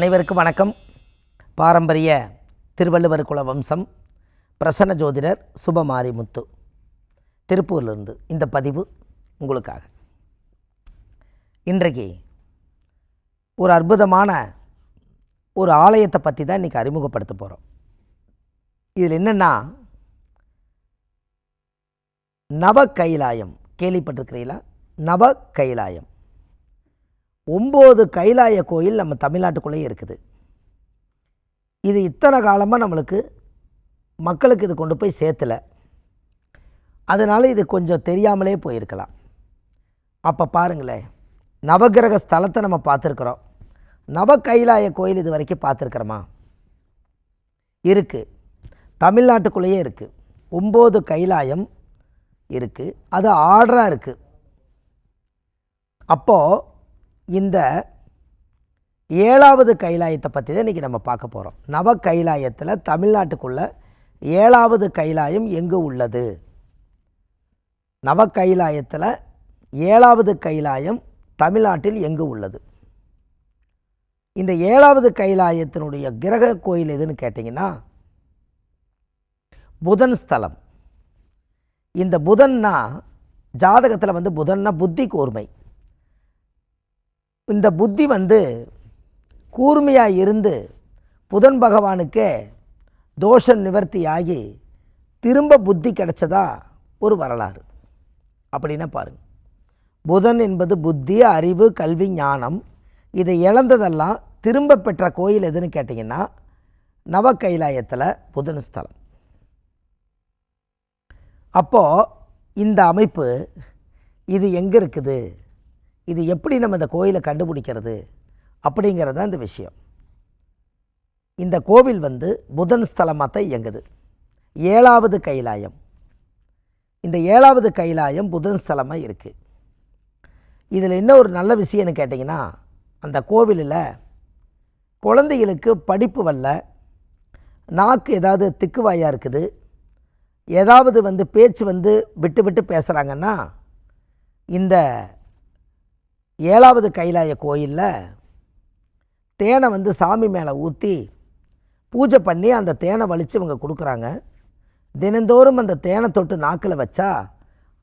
அனைவருக்கும் வணக்கம். பாரம்பரிய திருவள்ளுவர் குல வம்சம் பிரசன்ன ஜோதிடர் சுபமாரிமுத்து திருப்பூரிலிருந்து இந்த பதிவு உங்களுக்காக. இன்றைக்கு ஒரு அற்புதமான ஒரு ஆலயத்தை பற்றி தான் இன்றைக்கி அறிமுகப்படுத்த போகிறோம். இதில் என்னென்னா, நவ கைலாயம் கேள்விப்பட்டிருக்கிறீங்களா? நவ கைலாயம் 9 கைலாய கோயில் நம்ம தமிழ்நாட்டுக்குள்ளேயே இருக்குது. இது இத்தனை காலமாக நம்மளுக்கு மக்களுக்கு இது கொண்டு போய் சேர்த்தலை. அதனால் இது கொஞ்சம் தெரியாமலே போயிருக்கலாம். அப்போ பாருங்களேன், நவகிரக ஸ்தலத்தை நம்ம பார்த்துருக்குறோம். நவ கைலாய கோயில் இது வரைக்கும் பார்த்துருக்குறோமா? இருக்குது, தமிழ்நாட்டுக்குள்ளேயே இருக்குது. 9 கைலாயம் இருக்குது, அது ஆர்டராக இருக்குது. அப்போது இந்த 7வது கைலாயத்தை பற்றி தான் இன்றைக்கி நம்ம பார்க்க போகிறோம். நவ கைலாயத்தில் தமிழ்நாட்டுக்குள்ளே 7வது கைலாயம் எங்கு உள்ளது? நவ கைலாயத்தில் 7வது கைலாயம் தமிழ்நாட்டில் எங்கு உள்ளது? இந்த 7வது கைலாயத்தினுடைய கிரக கோயில் எதுன்னு கேட்டிங்கன்னா, புதன் ஸ்தலம். இந்த புதன்னா ஜாதகத்தில் புதன்னா புத்தி கூர்மை. இந்த புத்தி கூர்மையாக இருந்து புதன் பகவானுக்கே தோஷம் நிவர்த்தியாகி திரும்ப புத்தி கிடைச்சதா ஒரு வரலாறு. அப்படின்னா பாருங்கள், புதன் என்பது புத்தி, அறிவு, கல்வி, ஞானம். இதை இழந்ததெல்லாம் திரும்ப பெற்ற கோயில் எதுன்னு கேட்டிங்கன்னா, நவ கைலாயத்தில் புதன் ஸ்தலம். அப்போது இந்த அமைப்பு இது எங்கே இருக்குது, இது எப்படி நம்ம இந்த கோயிலை கண்டுபிடிக்கிறது அப்படிங்கிறது தான் இந்த விஷயம். இந்த கோவில் புதன் ஸ்தலமாக தான் இயங்குது. 7வது கைலாயம். இந்த 7வது கைலாயம் புதன் ஸ்தலமாக இருக்குது. இதில் என்ன ஒரு நல்ல விஷயம்னு கேட்டிங்கன்னா, அந்த கோவிலில் குழந்தைகளுக்கு படிப்பு வரல, நாக்கு ஏதாவது திக்குவாயாக இருக்குது, ஏதாவது பேச்சு விட்டு விட்டு பேசுகிறாங்கன்னா, இந்த 7வது கைலாய கோயிலில் தேனை சாமி மேலே ஊற்றி பூஜை பண்ணி அந்த தேனை வலித்து இவங்க கொடுக்குறாங்க. தினந்தோறும் அந்த தேனை தொட்டு நாக்கில் வச்சா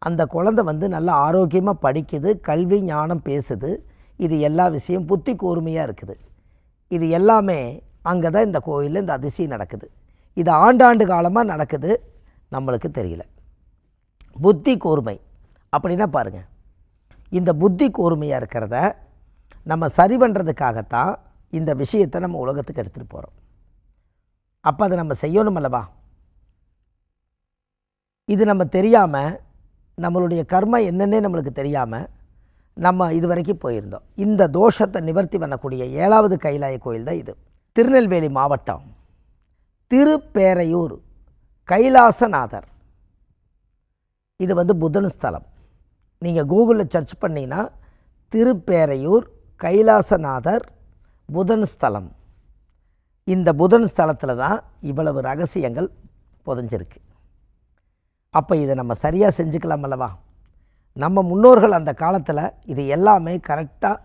அந்த குழந்தை நல்லா ஆரோக்கியமாக படிக்குது, கல்வி ஞானம் பேசுது. இது எல்லா விஷயம் புத்தி கூர்மையாக இருக்குது. இது எல்லாமே அங்கே தான் இந்த கோயிலில் இந்த அதிசயம் நடக்குது. இது ஆண்டாண்டு காலமாக நடக்குது, நம்மளுக்கு தெரியல. புத்தி கூர்மை அப்படின்னா பாருங்கள், இந்த புத்தி கூர்மையாக இருக்கிறத நம்ம சரி பண்ணுறதுக்காகத்தான் இந்த விஷயத்தை நம்ம உலகத்துக்கு எடுத்துகிட்டு போகிறோம். அப்போ அதை நம்ம செய்யணும் அல்லவா? இது நம்ம தெரியாமல், நம்மளுடைய கர்மம் என்னன்னே நம்மளுக்கு தெரியாமல் நம்ம இது வரைக்கும் போயிருந்தோம். இந்த தோஷத்தை நிவர்த்தி பண்ணக்கூடிய 7வது கைலாய கோயில் தான் இது. திருநெல்வேலி மாவட்டம் திருப்பேரையூர் கைலாசநாதர். இது புதன் ஸ்தலம். நீங்கள் கூகுளில் சர்ச் பண்ணிங்கன்னா திருப்பேரையூர் கைலாசநாதர் புதன் ஸ்தலம். இந்த புதன் ஸ்தலத்தில் தான் இவ்வளவு ரகசியங்கள் புதைஞ்சிருக்கு. அப்போ இதை நம்ம சரியாக செஞ்சுக்கலாம் அல்லவா? நம்ம முன்னோர்கள் அந்த காலத்தில் இது எல்லாமே கரெக்டாக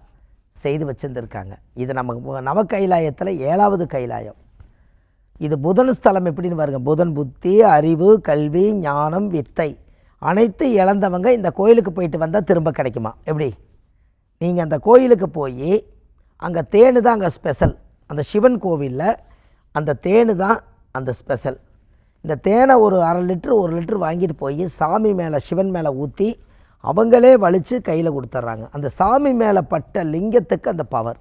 செய்து வச்சுருந்துருக்காங்க. இது நம்ம நவ கைலாயத்தில் 7வது கைலாயம். இது புதன் ஸ்தலம். எப்படின்னு பாருங்க, புதன் புத்தி, அறிவு, கல்வி, ஞானம், வித்தை அனைத்து இழந்தவங்க இந்த கோயிலுக்கு போயிட்டு வந்தால் திரும்ப கிடைக்குமா? எப்படி? நீங்கள் அந்த கோயிலுக்கு போய் அங்கே தேனு தான் அங்கே ஸ்பெஷல். அந்த சிவன் கோவிலில் அந்த தேனு தான் அந்த ஸ்பெஷல். இந்த தேனை ஒரு 1/2 லிட்டர் 1 லிட்டர் வாங்கிட்டு போய் சாமி மேலே, சிவன் மேலே ஊற்றி அவங்களே வலித்து கையில் கொடுத்துட்றாங்க. அந்த சாமி மேலே பட்ட லிங்கத்துக்கு அந்த பவர்.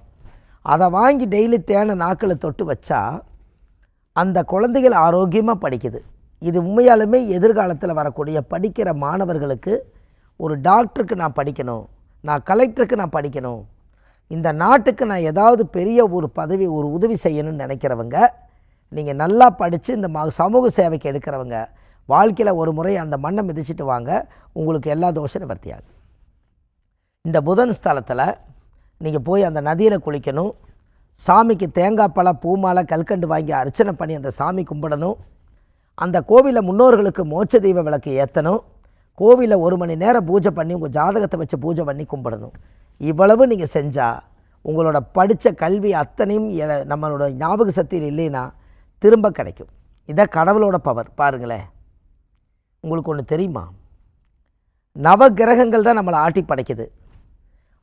அதை வாங்கி டெய்லி தேனை நாக்கில் தொட்டு வச்சா அந்த குழந்தைகள் ஆரோக்கியமாக படிக்குது. இது உண்மையாலுமே எதிர்காலத்தில் வரக்கூடிய படிக்கிற மாணவர்களுக்கு, ஒரு டாக்டருக்கு நான் படிக்கணும், நான் கலெக்டருக்கு நான் படிக்கணும், இந்த நாட்டுக்கு நான் ஏதாவது பெரிய ஒரு பதவி, ஒரு உதவி செய்யணும்னு நினைக்கிறவங்க, நீங்கள் நல்லா படித்து இந்த சமூக சேவைக்கு எடுக்கிறவங்க வாழ்க்கையில் ஒரு முறை அந்த மண்ணை மிதிச்சிட்டு வாங்க, உங்களுக்கு எல்லா தோஷம் நிவர்த்தியாகும். இந்த புதன் ஸ்தலத்தில் நீங்கள் போய் அந்த நதியில் குளிக்கணும், சாமிக்கு தேங்காய் பழம், பூமாலை, கல்கண்டு வாங்கி அர்ச்சனை பண்ணி அந்த சாமி கும்பிடணும். அந்த கோவிலில் முன்னோர்களுக்கு மோட்ச தெய்வ விளக்கு ஏற்றணும். கோவிலில் 1 மணி நேரம் பூஜை பண்ணி உங்கள் ஜாதகத்தை வச்சு பூஜை பண்ணி கும்பிடணும். இவ்வளவு நீங்கள் செஞ்சால் உங்களோட படித்த கல்வி அத்தனையும் நம்மளோட ஞாபக சக்தியில் இல்லைன்னா திரும்ப கிடைக்கும். இதான் கடவுளோட பவர். பாருங்களேன், உங்களுக்கு ஒன்று தெரியுமா? நவகிரகங்கள் தான் நம்மளை ஆட்டி படைக்குது.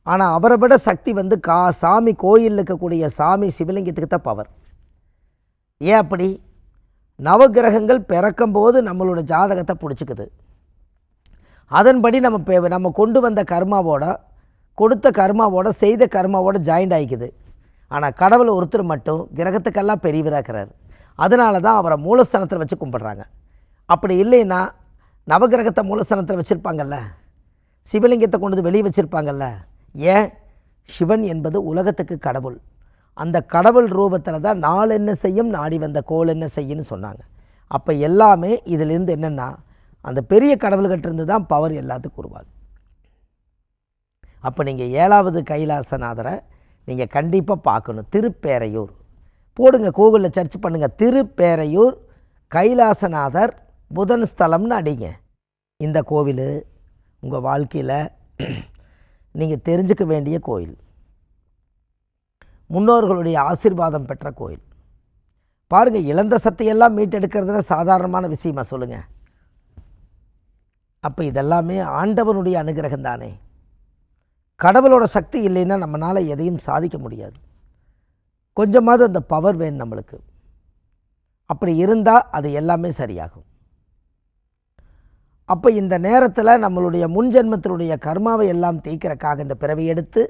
ஆனால் அவரை விட சக்தி வந்து சாமி கோயிலில் இருக்கக்கூடிய சாமி சிவலிங்கத்துக்கு தான் பவர். ஏன் அப்படி? நவகிரகங்கள் பிறக்கும்போது நம்மளோட ஜாதகத்தை பிடிச்சிக்குது. அதன்படி நம்ம கொண்டு வந்த கர்மாவோட, கொடுத்த கர்மாவோட, செய்த கர்மாவோட ஜாயிண்ட் ஆகிக்குது. ஆனால் கடவுள் ஒருத்தர் மட்டும் கிரகத்துக்கெல்லாம் பெரியவராகிறார். அதனால தான் அவரை மூலஸ்தானத்தில் வச்சு கும்பிட்றாங்க. அப்படி இல்லைன்னா நவகிரகத்தை மூலஸ்தானத்தில் வச்சுருப்பாங்கல்ல, சிவலிங்கத்தை கொண்டு வந்து வெளியே வச்சுருப்பாங்கல்ல. ஏன்? சிவன் என்பது உலகத்துக்கு கடவுள். அந்த கடவுள் ரூபத்தில் தான் நாள் என்ன செய்யும், நாடி வந்த கோள் என்ன செய்யும்னு சொன்னாங்க. அப்போ எல்லாமே இதிலேருந்து என்னென்னா அந்த பெரிய கடவுள்கிட்ட இருந்து தான் பவர் எல்லாத்துக்கும் உருவாகுது. அப்போ நீங்கள் 7வது கைலாசநாதரை நீங்கள் கண்டிப்பாக பார்க்கணும். திருப்பேரையூர் போடுங்க, கூகுளில் சர்ச் பண்ணுங்கள். திருப்பேரையூர் கைலாசநாதர் புதன் ஸ்தலம்னு அடிங்க. இந்த கோவில் உங்கள் வாழ்க்கையில் நீங்கள் தெரிஞ்சுக்க வேண்டிய கோயில், முன்னோர்களுடைய ஆசீர்வாதம் பெற்ற கோயில். பாருங்கள், இழந்த சக்தியெல்லாம் மீட்டெடுக்கிறதுல சாதாரணமான விஷயமா சொல்லுங்கள்? அப்போ இதெல்லாமே ஆண்டவனுடைய அனுகிரகம் தானே. கடவுளோட சக்தி இல்லைன்னா நம்மளால் எதையும் சாதிக்க முடியாது. கொஞ்சமாவது அந்த பவர் வேணும் நம்மளுக்கு. அப்படி இருந்தால் அது எல்லாமே சரியாகும். அப்போ இந்த நேரத்தில் நம்மளுடைய முன்ஜென்மத்தினுடைய கர்மாவை எல்லாம் தீர்க்கிறக்காக இந்த பிறவி எடுத்து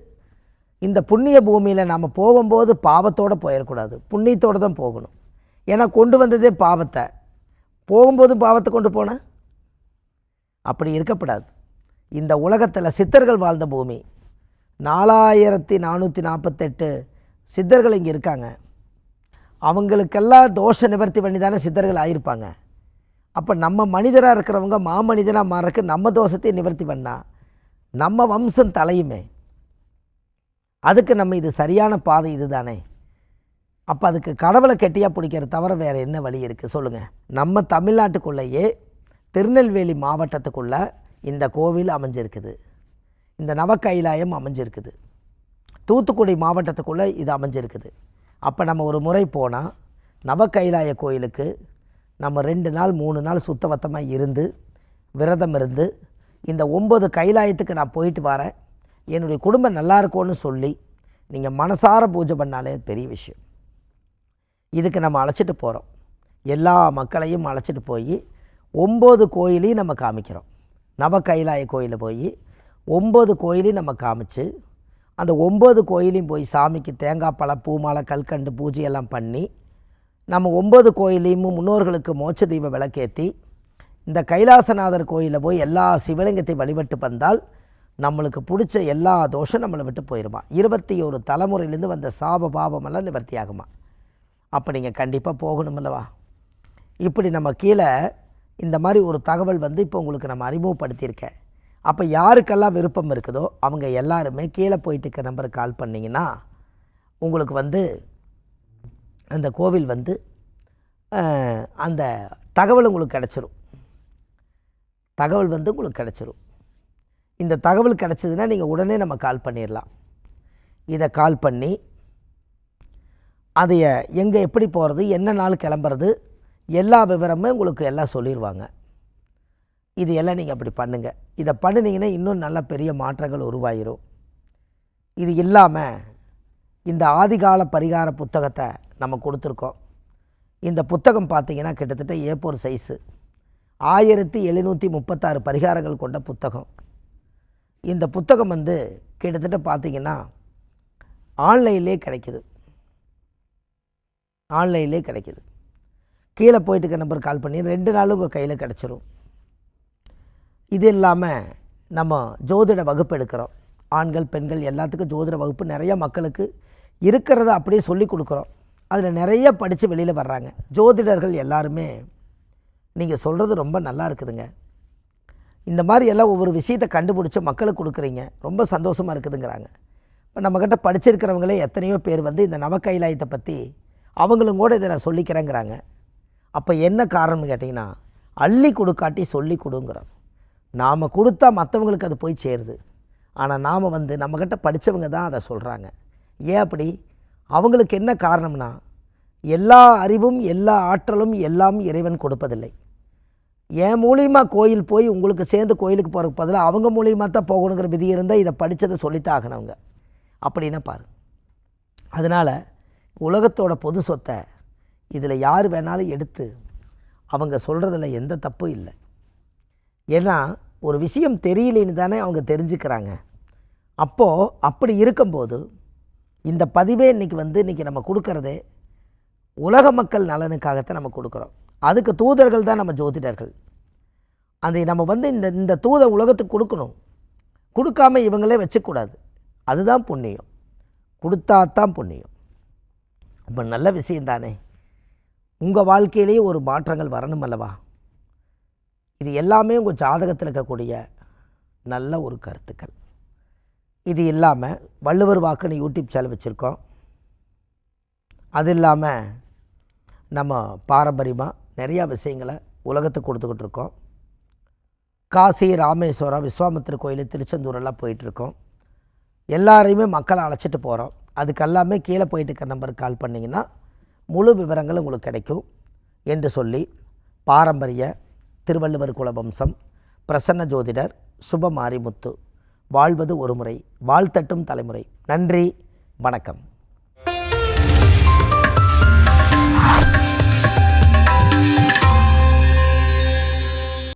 இந்த புண்ணிய பூமியில் நாம் போகும்போது பாவத்தோடு போயிடக்கூடாது, புண்ணியத்தோடு தான் போகணும். ஏன்னா கொண்டு வந்ததே பாவத்தை, போகும்போதும் பாவத்தை கொண்டு போனேன். அப்படி இருக்கப்படாது. இந்த உலகத்தில் சித்தர்கள் வாழ்ந்த பூமி. 4448 சித்தர்கள் இங்கே இருக்காங்க. அவங்களுக்கெல்லாம் தோஷ நிவர்த்தி பண்ணி தானே சித்தர்கள் ஆகியிருப்பாங்க. அப்போ நம்ம மனிதராக இருக்கிறவங்க மாமனிதனாக மாறக்கு நம்ம தோஷத்தை நிவர்த்தி பண்ணால் நம்ம வம்சம் தலையுமே. அதுக்கு நம்ம இது சரியான பாதை இது தானே. அப்போ அதுக்கு கடவுளை கெட்டியாக பிடிக்கிறது தவிர வேறு என்ன வழி இருக்குது சொல்லுங்கள்? நம்ம தமிழ்நாட்டுக்குள்ளேயே திருநெல்வேலி மாவட்டத்துக்குள்ளே இந்த கோவில் அமைஞ்சிருக்குது, இந்த நவக்கைலாயம் அமைஞ்சிருக்குது. தூத்துக்குடி மாவட்டத்துக்குள்ளே இது அமைஞ்சிருக்குது. அப்போ நம்ம ஒரு முறை போனால் நவக்கைலாய கோயிலுக்கு நம்ம 2 நாள் 3 நாள் சுத்தவத்தமாக இருந்து விரதம் இருந்து இந்த 9 கைலாயத்துக்கு நான் போயிட்டு வரேன், என்னுடைய குடும்பம் நல்லா இருக்கும்னு சொல்லி நீங்கள் மனசார பூஜை பண்ணாலே பெரிய விஷயம். இதுக்கு நம்ம அழைச்சிட்டு போகிறோம். எல்லா மக்களையும் அழைச்சிட்டு போய் 9 கோயிலையும் நம்ம காமிக்கிறோம். நவக்கைலாய கோயிலில் போய் 9 கோயிலையும் நம்ம காமிச்சு அந்த 9 கோயிலையும் போய் சாமிக்கு தேங்காய் பழம் பூமாலை கல்கண்டு பூஜையெல்லாம் பண்ணி நம்ம 9 கோயிலையும் முன்னோர்களுக்கு மோட்ச தீப விளக்கேற்றி இந்த கைலாசநாதர் கோயிலில் போய் எல்லா சிவலிங்கத்தை வழிபட்டு வந்தால் நம்மளுக்கு பிடிச்ச எல்லா தோஷம் நம்மளை விட்டு போயிடுமா. 21 தலைமுறையிலேருந்து வந்த சாப பாவமெல்லாம் நிவர்த்தி ஆகுமா. அப்போ நீங்கள் கண்டிப்பாக போகணுமில்லவா. இப்படி நம்ம கீழே இந்த மாதிரி ஒரு தகவல் வந்து இப்போ உங்களுக்கு நம்ம அறிமுகப்படுத்தியிருக்கேன். அப்போ யாருக்கெல்லாம் விருப்பம் இருக்குதோ அவங்க எல்லாருமே கீழே போயிட்டு இருக்க நம்பருக்கு கால் பண்ணிங்கன்னா உங்களுக்கு வந்து அந்த கோவில் வந்து அந்த தகவல் உங்களுக்கு கிடச்சிரும். தகவல் வந்து உங்களுக்கு கிடச்சிரும். இந்த தகவல் கிடச்சிதுன்னா நீங்கள் உடனே நம்ம கால் பண்ணிடலாம். இதை கால் பண்ணி அதைய எங்கே எப்படி போகிறது, என்ன நாள் கிளம்புறது, எல்லா விவரமே உங்களுக்கு எல்லாம் சொல்லிடுவாங்க. இது எல்லாம் நீங்கள் அப்படி பண்ணுங்கள். இதை பண்ணினீங்கன்னா இன்னும் நல்ல பெரிய மாற்றங்கள் உருவாகிடும். இது இல்லாமல் இந்த ஆதிகால பரிகார புத்தகத்தை நம்ம கொடுத்துருக்கோம். இந்த புத்தகம் பார்த்திங்கன்னா கிட்டத்தட்ட A4 சைஸு 1736 பரிகாரங்கள் கொண்ட புத்தகம். இந்த புத்தகம் வந்து கிட்டத்தட்ட பார்த்திங்கன்னா ஆன்லைன்லேயே கிடைக்கிது. ஆன்லைன்லேயே கிடைக்கிது. கீழே போயிட்டு இருக்க நம்பர் கால் பண்ணி 2 நாள் உங்கள் கையில் கிடச்சிரும். இது இல்லாமல் நம்ம ஜோதிட வகுப்பு எடுக்கிறோம். ஆண்கள் பெண்கள் எல்லாத்துக்கும் ஜோதிட வகுப்பு நிறைய மக்களுக்கு இருக்கிறத அப்படியே சொல்லி கொடுக்குறோம். அதில் நிறைய படித்து வெளியில் வர்றாங்க. ஜோதிடர்கள் எல்லாருமே நீங்கள் சொல்கிறது ரொம்ப நல்லா இருக்குதுங்க, இந்த மாதிரி எல்லாம் ஒவ்வொரு விஷயத்தை கண்டுபிடிச்சி மக்களுக்கு கொடுக்குறீங்க, ரொம்ப சந்தோஷமாக இருக்குதுங்கிறாங்க. இப்போ நம்மக்கிட்ட படிச்சிருக்கிறவங்களே எத்தனையோ பேர் வந்து இந்த நவக்கைலாயத்தை பற்றி அவங்களும் கூட இதை நான் சொல்லிக்கிறேங்கிறாங்க. அப்போ என்ன காரணம்னு கேட்டிங்கன்னா அள்ளி கொடுக்காட்டி சொல்லி கொடுங்கிறோம். நாம் கொடுத்தா மற்றவங்களுக்கு அது போய் சேருது. ஆனால் நாம் வந்து நம்மக்கிட்ட படித்தவங்க தான் அதை சொல்கிறாங்க. ஏன் அப்படி? அவங்களுக்கு என்ன காரணம்னா, எல்லா அறிவும் எல்லா ஆற்றலும் எல்லாம் இறைவன் கொடுப்பதில்லை. என் மூலியமாக கோயில் போய் உங்களுக்கு சேர்ந்து கோயிலுக்கு போகிறதுக்கு பதிலாக அவங்க மூலியமாக தான் போகணுங்கிற விதி இருந்தால் இதை படித்ததை சொல்லித்தான் ஆகணவங்க. அப்படின்னா பாரு. அதனால் உலகத்தோட பொது சொத்தை இதில் யார் வேணாலும் எடுத்து அவங்க சொல்கிறதில்ல எந்த தப்பும் இல்லை. ஏன்னா ஒரு விஷயம் தெரியலேன்னு தானே அவங்க தெரிஞ்சுக்கிறாங்க. அப்போது அப்படி இருக்கும்போது இந்த பதிவே இன்றைக்கி நம்ம கொடுக்கறதே உலக மக்கள் நலனுக்காகத்தான் நம்ம கொடுக்குறோம். அதுக்கு தூதர்கள் தான் நம்ம ஜோதிடர்கள். அதை நம்ம இந்த தூதை உலகத்துக்கு கொடுக்கணும். கொடுக்காமல் இவங்களே வச்சுக்கூடாது. அதுதான் புண்ணியம். கொடுத்தாத்தான் புண்ணியம். இப்போ நல்ல விஷயந்தானே. உங்கள் வாழ்க்கையிலேயே ஒரு மாற்றங்கள் வரணும் அல்லவா? இது எல்லாமே உங்கள் ஜாதகத்தில் இருக்கக்கூடிய நல்ல ஒரு கருத்துக்கள். இது இல்லாமல் வள்ளுவர் வாக்குன்னு யூடியூப் சேனல் வச்சுருக்கோம். அது இல்லாமல் நம்ம பாரம்பரியமாக நிறையா விஷயங்களை உலகத்துக்கு கொடுத்துக்கிட்டு இருக்கோம். காசி, ராமேஸ்வரம், விஸ்வாமித்திர கோயில், திருச்செந்தூரெல்லாம் போயிட்டுருக்கோம். எல்லாரையுமே மக்களை அழைச்சிட்டு போகிறோம். அதுக்கெல்லாமே கீழே போயிட்டு இருக்க நம்பருக்கு கால் பண்ணிங்கன்னா முழு விவரங்கள் உங்களுக்கு கிடைக்கும் என்று சொல்லி, பாரம்பரிய திருவள்ளுவர் குலவம்சம் பிரசன்ன ஜோதிடர் சுப மாரிமுத்து வாழ்வது ஒரு முறை, வாழ்த்தட்டும் தலைமுறை. நன்றி, வணக்கம்.